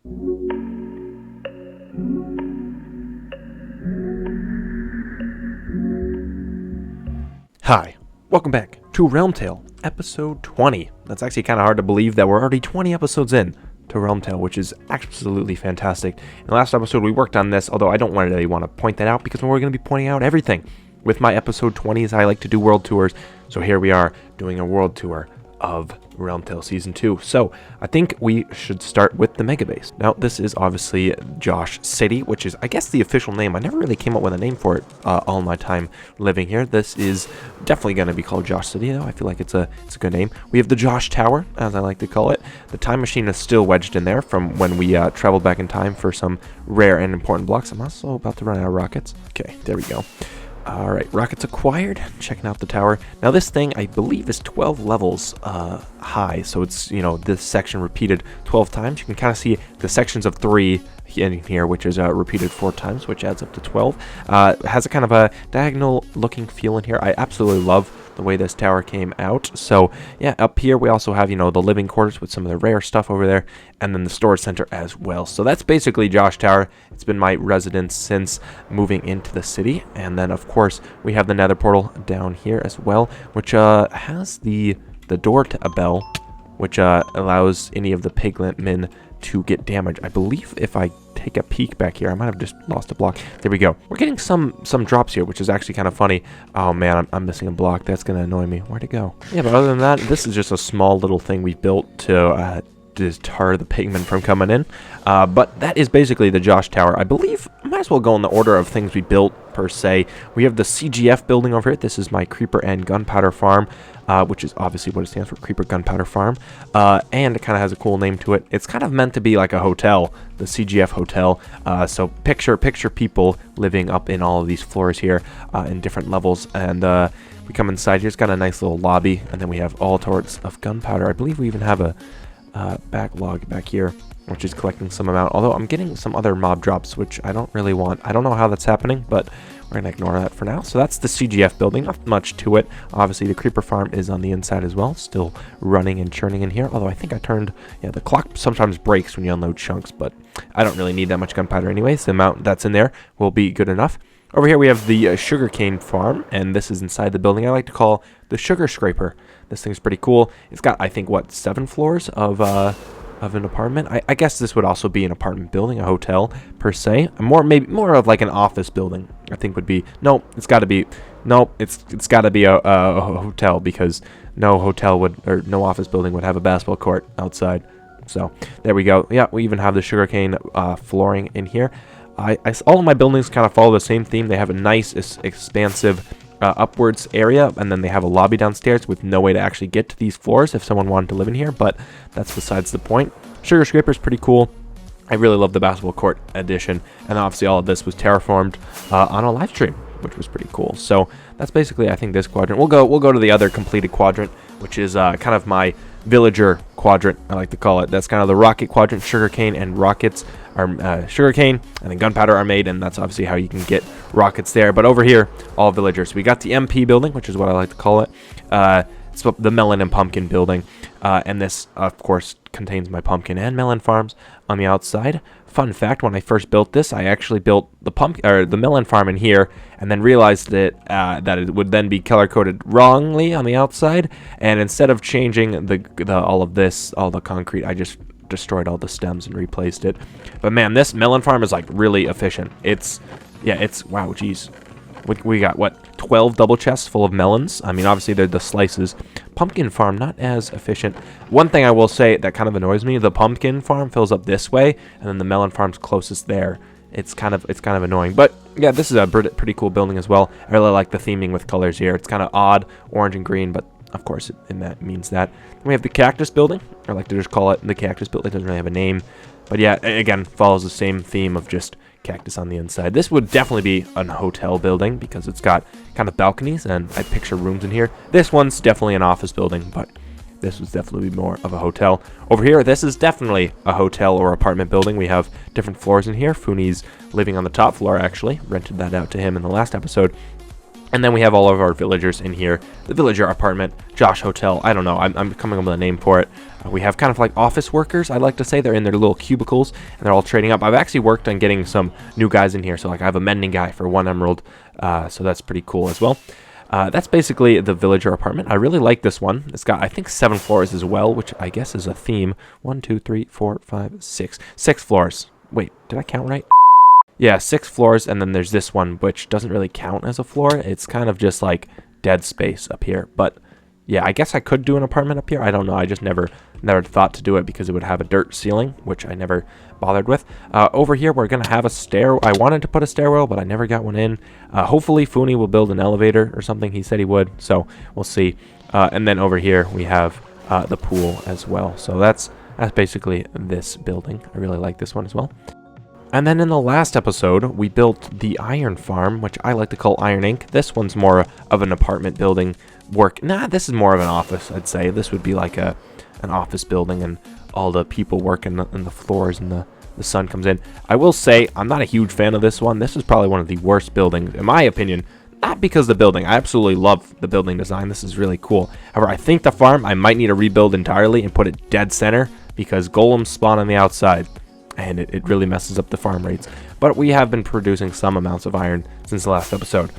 Hi, welcome back to RealmTale, episode 20. That's actually kind of hard to believe that we're already 20 episodes in to RealmTale, which is absolutely fantastic. In the last episode, we worked on this, although I don't really want to point that out because we're going to be pointing out everything. With my episode 20s, I like to do world tours, so here we are doing a world tour of RealmTale Season 2. So, I think we should start with the Megabase. Now, this is obviously Josh City, which is, I guess, the official name. I never really came up with a name for it all my time living here. This is definitely going to be called Josh City, though. I feel like it's a good name. We have the Josh Tower, as I like to call it. The time machine is still wedged in there from when we traveled back in time for some rare and important blocks. I'm also about to run out of rockets. Okay, there we go. Alright, rockets acquired. Checking out the tower. Now this thing, I believe, is 12 levels high. So it's, this section repeated 12 times. You can kind of see the sections of 3 in here, which is repeated 4 times, which adds up to 12. It has a kind of a diagonal looking feel in here. I absolutely love the way this tower came out. So yeah, up here we also have, the living quarters with some of the rare stuff over there, and then the storage center as well. So that's basically Josh Tower. It's been my residence since moving into the city. And then of course we have the nether portal down here as well, which has the door to a bell, which allows any of the pigmen to get damaged. I believe if I take a peek back here, I might have just lost a block. There we go. We're getting some drops here, which is actually kind of funny. Oh man, I'm missing a block. That's gonna annoy me. Where'd it go? Yeah, but other than that, this is just a small little thing we built to deter the pigmen from coming in. But that is basically the Josh Tower. I believe I might as well go in the order of things we built per se. We have the CGF building over here. This is my creeper and gunpowder farm, which is obviously what it stands for, creeper gunpowder farm. And it kind of has a cool name to it. It's kind of meant to be like a hotel, the CGF hotel. So picture people living up in all of these floors here in different levels. And we come inside here. It's got a nice little lobby, and then we have all sorts of gunpowder. I believe we even have a backlog back here, which is collecting some amount, although I'm getting some other mob drops, which I don't really want. I don't know how that's happening, but we're gonna ignore that for now. So that's the CGF building. Not much to it. Obviously the creeper farm is on the inside as well, still running and churning in here, although I think I turned, the clock sometimes breaks when you unload chunks, but I don't really need that much gunpowder anyways. The amount that's in there will be good enough. Over here we have the sugarcane farm, and this is inside the building I like to call the sugar scraper. This thing's pretty cool. It's got, I think, 7 floors of an apartment. I guess this would also be an apartment building, a hotel per se. Maybe more of like an office building, I think would be. No, it's got to be. No, it's got to be a hotel, because no hotel would, or no office building would have a basketball court outside. So there we go. Yeah, we even have the sugarcane flooring in here. All of my buildings kind of follow the same theme. They have a nice, expansive upwards area, and then they have a lobby downstairs with no way to actually get to these floors if someone wanted to live in here, but that's besides the point. Sugar Scraper is pretty cool. I really love the basketball court addition, and obviously all of this was terraformed on a live stream, which was pretty cool. So that's basically, I think, this quadrant. We'll go to the other completed quadrant, which is kind of my villager quadrant, I like to call it. That's kind of the rocket quadrant. Sugarcane and rockets are sugarcane, and then gunpowder are made, and that's obviously how you can get rockets there. But over here, all villagers. We got the MP building, which is what I like to call it. It's the melon and pumpkin building, and this, of course, contains my pumpkin and melon farms on the outside. Fun fact: when I first built this, I actually built the melon farm in here, and then realized that it would then be color coded wrongly on the outside. And instead of changing all the concrete, I just destroyed all the stems and replaced it. But man, this melon farm is like really efficient. It's wow, geez. We got, 12 double chests full of melons. I mean, obviously, they're the slices. Pumpkin farm, not as efficient. One thing I will say that kind of annoys me, the pumpkin farm fills up this way, and then the melon farm's closest there. It's kind of annoying. But, yeah, this is a pretty cool building as well. I really like the theming with colors here. It's kind of odd, orange and green, but, of course, it means that. Then we have the cactus building. I like to just call it the cactus building. It doesn't really have a name. But, yeah, again, follows the same theme of just cactus on the inside. This would definitely be an hotel building because it's got kind of balconies, and I picture rooms in here. This one's definitely an office building, but this was definitely more of a hotel. Over here, this is definitely a hotel or apartment building. We have different floors in here. Funi's living on the top floor, actually. Rented that out to him in the last episode. And then we have all of our villagers in here. The villager apartment, Josh Hotel. I don't know. I'm coming up with a name for it. We have kind of like office workers, I'd like to say. They're in their little cubicles, and they're all trading up. I've actually worked on getting some new guys in here. So, like, I have a mending guy for 1 emerald. So that's pretty cool as well. That's basically the villager apartment. I really like this one. It's got, I think, 7 floors as well, which I guess is a theme. 1, 2, 3, 4, 5, 6. 6 floors. Wait, did I count right? Yeah, 6 floors, and then there's this one, which doesn't really count as a floor. It's kind of just like dead space up here. But yeah, I guess I could do an apartment up here. I don't know. I just never thought to do it because it would have a dirt ceiling, which I never bothered with. Over here, we're going to have a stair. I wanted to put a stairwell, but I never got one in. Hopefully, Funi will build an elevator or something. He said he would, so we'll see. And then over here, we have the pool as well. So that's basically this building. I really like this one as well. And then in the last episode, we built the iron farm, which I like to call Iron Inc. This one's more of an apartment building work. Nah, this is more of an office, I'd say. This would be like an office building, and all the people work in the floors, and the sun comes in. I will say, I'm not a huge fan of this one. This is probably one of the worst buildings, in my opinion. Not because of the building. I absolutely love the building design. This is really cool. However, I think the farm, I might need to rebuild entirely and put it dead center, because golems spawn on the outside. And it really messes up the farm rates. But we have been producing some amounts of iron since the last episode.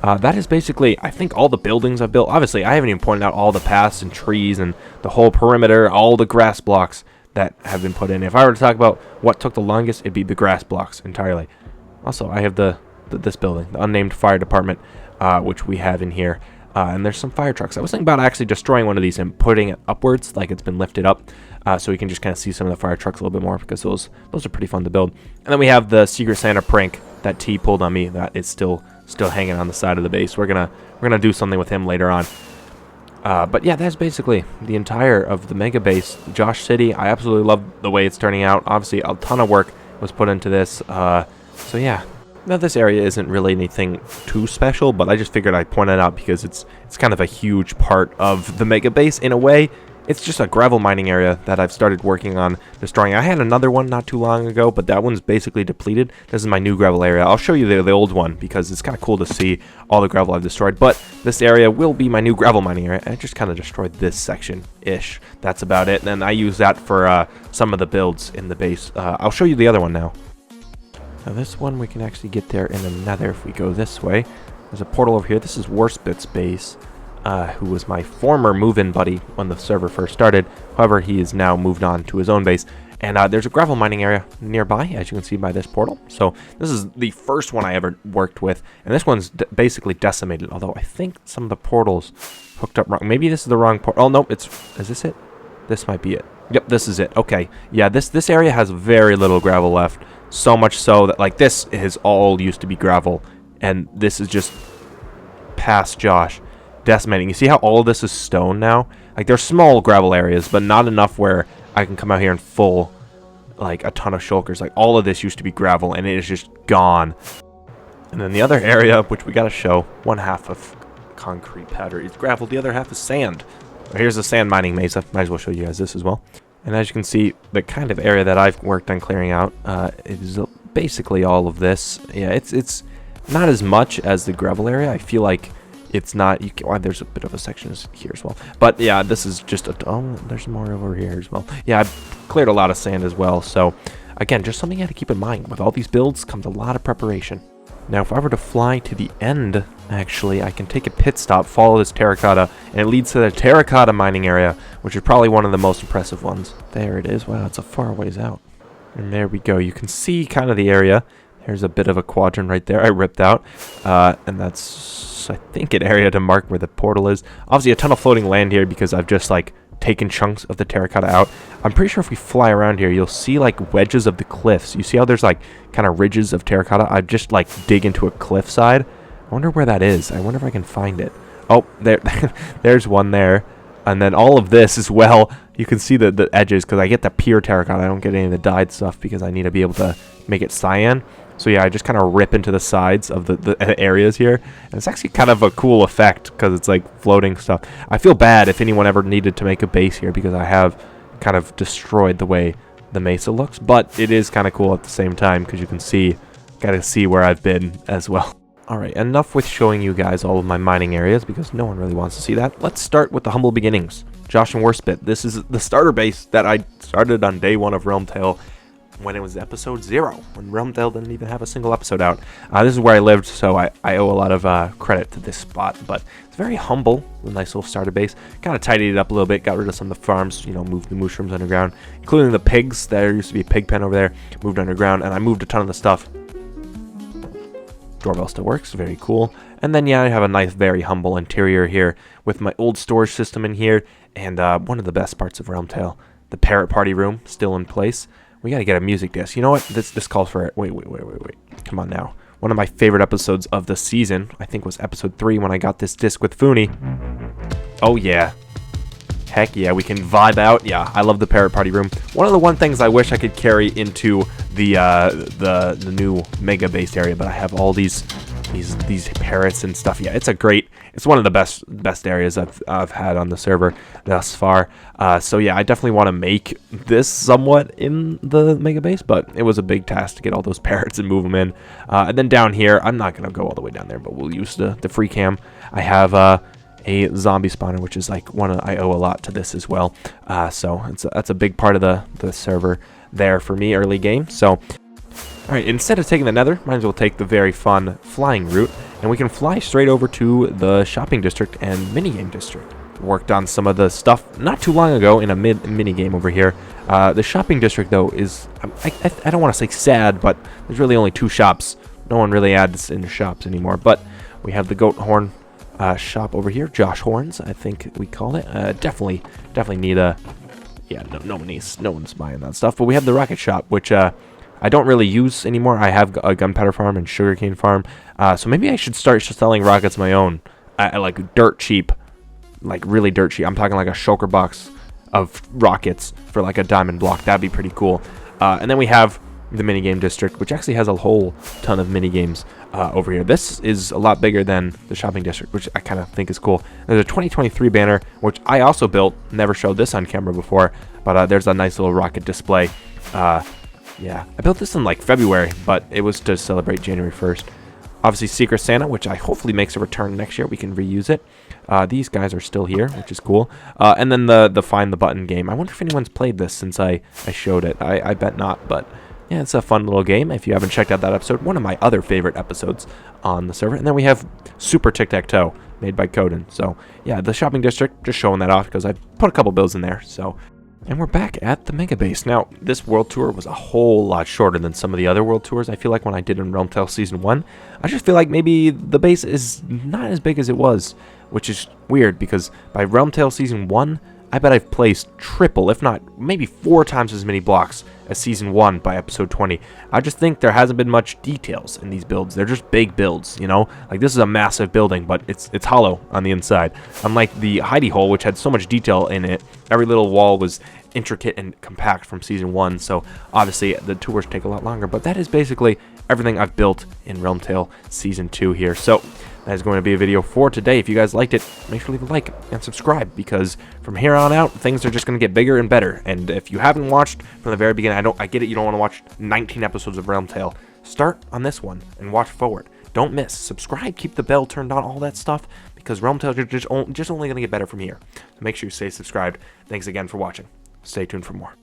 That is basically, I think, all the buildings I've built. Obviously, I haven't even pointed out all the paths and trees and the whole perimeter, all the grass blocks that have been put in. If I were to talk about what took the longest, it'd be the grass blocks entirely. Also, I have this building, the unnamed fire department, which we have in here. And there's some fire trucks. I was thinking about actually destroying one of these and putting it upwards, like it's been lifted up, so we can just kind of see some of the fire trucks a little bit more, because those are pretty fun to build. And then we have the Secret Santa prank that T pulled on me that is still hanging on the side of the base. We're gonna do something with him later on. But yeah, that's basically the entire of the Mega Base, Josh City. I absolutely love the way it's turning out. Obviously, a ton of work was put into this. So yeah. Now, this area isn't really anything too special, but I just figured I'd point it out because it's kind of a huge part of the Mega Base in a way. It's just a gravel mining area that I've started working on destroying. I had another one not too long ago, but that one's basically depleted. This is my new gravel area. I'll show you the old one because it's kind of cool to see all the gravel I've destroyed. But this area will be my new gravel mining area. I just kind of destroyed this section-ish. That's about it. And I use that for some of the builds in the base. I'll show you the other one now. Now this one, we can actually get there in another if we go this way. There's a portal over here. This is Worstbit's base, who was my former move-in buddy when the server first started. However, he has now moved on to his own base. And there's a gravel mining area nearby, as you can see by this portal. So this is the first one I ever worked with. And this one's basically decimated, although I think some of the portals hooked up wrong. Maybe this is the wrong portal. Oh, no, is this it? This might be it. Yep, this is it. Okay. Yeah, this area has very little gravel left. So much so that, like, this is all used to be gravel, and this is just past Josh decimating. You see how all of this is stone now? Like, there's small gravel areas, but not enough where I can come out here and full, like, a ton of shulkers. Like, all of this used to be gravel, and it is just gone. And then the other area, which we gotta show, one half of concrete powder is gravel, the other half is sand. Here's the sand mining mesa. Might as well show you guys this as well. And as you can see, the kind of area that I've worked on clearing out is basically all of this. Yeah, it's not as much as the gravel area. I feel like it's not. There's a bit of a section here as well. But yeah, this is just there's more over here as well. Yeah, I've cleared a lot of sand as well. So again, just something you have to keep in mind. With all these builds comes a lot of preparation. Now, if I were to fly to the end, actually, I can take a pit stop, follow this terracotta, and it leads to the terracotta mining area, which is probably one of the most impressive ones. There it is. Wow, it's a far ways out. And there we go. You can see kind of the area. There's a bit of a quadrant right there I ripped out. And that's, I think, an area to mark where the portal is. Obviously, a ton of floating land here because I've just, like, taken chunks of the terracotta out. I'm pretty sure if we fly around here, you'll see, like, wedges of the cliffs. You see how there's, like, kind of ridges of terracotta? I just, like, dig into a cliffside. I wonder where that is. I wonder if I can find it. Oh, there's one there. And then all of this as well, you can see the edges because I get the pure terracotta. I don't get any of the dyed stuff because I need to be able to make it cyan. So yeah, I just kind of rip into the sides of the areas here. And it's actually kind of a cool effect because it's like floating stuff. I feel bad if anyone ever needed to make a base here because I have kind of destroyed the way the mesa looks. But it is kind of cool at the same time because you can see, gotta see where I've been as well. Alright, enough with showing you guys all of my mining areas because no one really wants to see that. Let's start with the humble beginnings. Josh and Worstbit. This is the starter base that I started on day 1 of RealmTale when it was episode 0, when RealmTale didn't even have a single episode out. This is where I lived, so I owe a lot of credit to this spot, but it's very humble, a nice little starter base. Kind of tidied it up a little bit, got rid of some of the farms, you know, moved the mushrooms underground, including the pigs. There used to be a pig pen over there, moved underground, and I moved a ton of the stuff. Doorbell still works, very cool. And then yeah, I have a nice, very humble interior here with my old storage system in here, and one of the best parts of RealmTale, the parrot party room, still in place. We gotta get a music disc. You know what? This calls for it. Wait. Come on now. One of my favorite episodes of the season, I think, was episode 3 when I got this disc with Fooney. Oh yeah. Heck yeah, we can vibe out. Yeah, I love the parrot party room. One of the things I wish I could carry into the new Megabase area, but I have all these parrots and stuff. Yeah, it's one of the best areas I've had on the server thus far. So yeah, I definitely want to make this somewhat in the Megabase, but it was a big task to get all those parrots and move them in. And then down here, I'm not gonna go all the way down there, but we'll use the free cam. I have a zombie spawner, which is like I owe a lot to this as well. So that's a big part of the server there for me early game. So alright, instead of taking the nether, might as well take the very fun flying route, and we can fly straight over to the shopping district and minigame district. Worked on some of the stuff not too long ago in a minigame over here. The shopping district though is, I don't want to say sad, but there's really only 2 shops. No one really adds in shops anymore, but we have the goat horn shop over here, Josh Horns, I think we call it. Definitely need a, yeah, no one's buying that stuff. But we have the rocket shop, which I don't really use anymore. I have a gunpowder farm and sugarcane farm, so maybe I should start selling rockets my own at like dirt cheap, like really dirt cheap. I'm talking like a shulker box of rockets for like a diamond block. That'd be pretty cool. And then we have the minigame district, which actually has a whole ton of minigames over here. This is a lot bigger than the shopping district, which I kind of think is cool. There's a 2023 banner, which I also built. Never showed this on camera before, but there's a nice little rocket display. Yeah, I built this in like February, but it was to celebrate January 1st. Obviously, Secret Santa, which I hopefully makes a return next year. We can reuse it. These guys are still here, which is cool. And then the Find the Button game. I wonder if anyone's played this since I showed it. I bet not, but yeah, it's a fun little game. If you haven't checked out that episode, one of my other favorite episodes on the server. And then we have Super Tic-Tac-Toe, made by Coden. So yeah, the shopping district, just showing that off because I put a couple builds in there. So, and we're back at the Megabase. Now, this world tour was a whole lot shorter than some of the other world tours. I feel like when I did in RealmTale Season 1, I just feel like maybe the base is not as big as it was, which is weird because by RealmTale Season 1, I bet I've placed triple, if not maybe 4 times as many blocks as Season 1 by episode 20. I just think there hasn't been much details in these builds. They're just big builds, you know? Like, this is a massive building, but it's hollow on the inside. Unlike the hidey hole, which had so much detail in it, every little wall was intricate and compact from Season 1, so obviously the tours take a lot longer, but that is basically everything I've built in RealmTale Season 2 here. So that is going to be a video for today. If you guys liked it, make sure to leave a like and subscribe, because from here on out, things are just going to get bigger and better. And if you haven't watched from the very beginning, I get it, you don't want to watch 19 episodes of RealmTale. Start on this one and watch forward. Don't miss. Subscribe, keep the bell turned on, all that stuff, because RealmTale is just only going to get better from here. So make sure you stay subscribed. Thanks again for watching. Stay tuned for more.